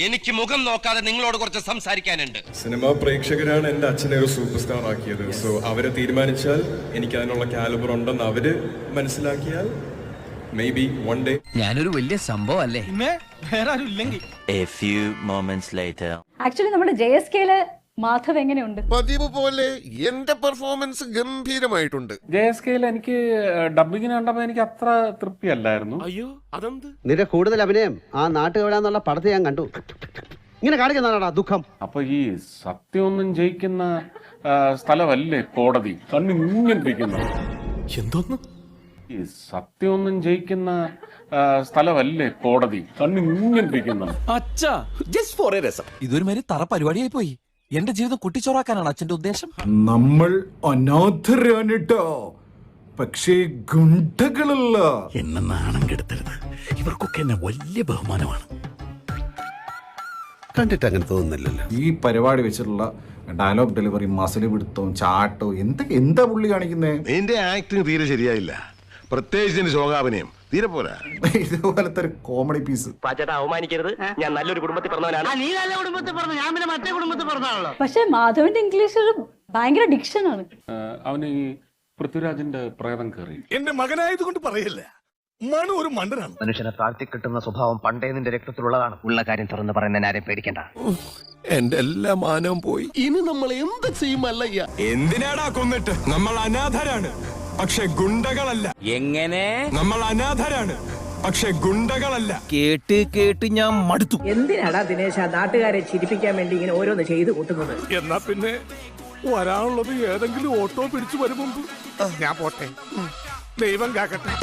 എനിക്ക് മുഖം നോക്കാതെ നിങ്ങളോട് കുറച്ച് സംസാരിക്കാനുണ്ട്. സിനിമാ പ്രേക്ഷകരാണ് എന്റെ അച്ഛനെ ഒരു സൂപ്പർ സ്റ്റാർ ആക്കിയത്. സോ അവരെ തീരുമാനിച്ചാൽ എനിക്ക് അതിനുള്ള കാലിബർ ഉണ്ടെന്ന് അവര് മനസ്സിലാക്കിയാൽ മേ ബി വൺ ഡേ ഞാനൊരു വലിയ സംഭവം അല്ലേ. ആക്ച്വലി നമ്മുടെ JSKയില് മാധവ് എങ്ങനെയുണ്ട്? പതിവ് പോലെ എന്റെ പെർഫോമൻസ് ഗംഭീരമായിട്ടുണ്ട്. JSKയിൽ എനിക്ക് ഡബിങ്ങിന് കണ്ടപ്പോ എനിക്ക് അത്ര തൃപ്തിയല്ലായിരുന്നു. അയ്യോ അതെന്ത്? നിന്റെ കൂടുതൽ അഭിനയം ആ നാട്ടുകവിടാന്നുള്ള പടത്തെ ഞാൻ കണ്ടു. ഇങ്ങനെ കാണിക്കുന്നതാണോ ദുഃഖം? അപ്പൊ ഈ സത്യമൊന്നും ജയിക്കുന്ന സ്ഥലമല്ലേ കോടതി. കണ്ണിങ്ങനെ എന്തോന്ന്? ഈ സത്യമൊന്നും ജയിക്കുന്ന സ്ഥലമല്ലേ കോടതി. കണ്ണിങ്ങനെ ഇതൊരു മാതിരി തറ പരിപാടിയായി പോയി. എന്റെ ജീവിതം കുട്ടിച്ചോറാക്കാനാണ് അച്ഛന്റെ ഉദ്ദേശം. നമ്മൾ അനാഥരാണിട്ടോ, പക്ഷേ ഗുണ്ടകളല്ല. എന്നെ നാണം കെടുത്തരുത്. ഇവർക്കൊക്കെ എന്നെ വലിയ ബഹുമാനമാണ്. കണ്ടിട്ട് അങ്ങനെ തോന്നുന്നില്ലല്ലോ. ഈ പരിപാടി വെച്ചിട്ടുള്ള ഡയലോഗ് ഡെലിവറി, മസിൽ പിടുത്തവും ചാട്ടവും എന്താ പുള്ളി കാണിക്കുന്നേ? നിന്റെ ആക്ടിങ് തീരെ ശരിയായില്ല, പ്രത്യേകിച്ച് ശോകാഭിനയം തീരെ പോരാ. ഇതുപോലത്തെ ഒരു കോമഡി പീസ്. അവമാനിക്കരുത്. ഞാൻ നല്ലൊരു കുടുംബത്തിൽ പറഞ്ഞവനാണ്. നീ നല്ല കുടുംബത്തിൽ പറഞ്ഞു, ഞാൻ പിന്നെ മറ്റേ കുടുംബത്തിൽ പറഞ്ഞാണല്ലോ. പക്ഷെ മാധവിന്റെ ഇംഗ്ലീഷ് ഒരു ഭയങ്കര ഡിക്ഷൻ ആണ്. അവന് ഈ പൃഥ്വിരാജിന്റെ പ്രേതം കയറി. എന്റെ മകനായതുകൊണ്ട് പറയല്ല, മനു ഒരു മണ്ടനാണ്. മനുഷ്യനെ താഴ്ത്തി കിട്ടുന്ന സ്വഭാവം പണ്ടേ നിന്റെ രക്തത്തിലുള്ളതാണ്. ഉള്ള കാര്യം തുറന്ന് പറയുന്നതിന് ആരെയും പേടിക്കണ്ട. എന്റെ എല്ലാ മാനവും പോയി. ഇനി നമ്മൾ എന്ത് ചെയ്യുമല്ലയ്യ? എന്തിനാടാ കൊന്നിട്ട്? നമ്മൾ അനാഥരാണ്, പക്ഷെ ഗുണ്ടകളല്ല. എങ്ങനെ? നമ്മൾ അനാഥരാണ്, പക്ഷെ ഗുണ്ടകളല്ല. കേട്ട് കേട്ട് ഞാൻ മടുത്തു. എന്തിനാടാ ദിനേശ നാട്ടുകാരെ ചിരിപ്പിക്കാൻ വേണ്ടി ഇങ്ങനെ ഓരോന്ന് ചെയ്തു കൂട്ടുന്നത്? എന്നാ പിന്നെ വരാനുള്ളത് ഏതെങ്കിലും ഓട്ടോ പിടിച്ചു വരും മുമ്പ് ഞാൻ പോട്ടെ. ദൈവം കാക്കട്ടെ.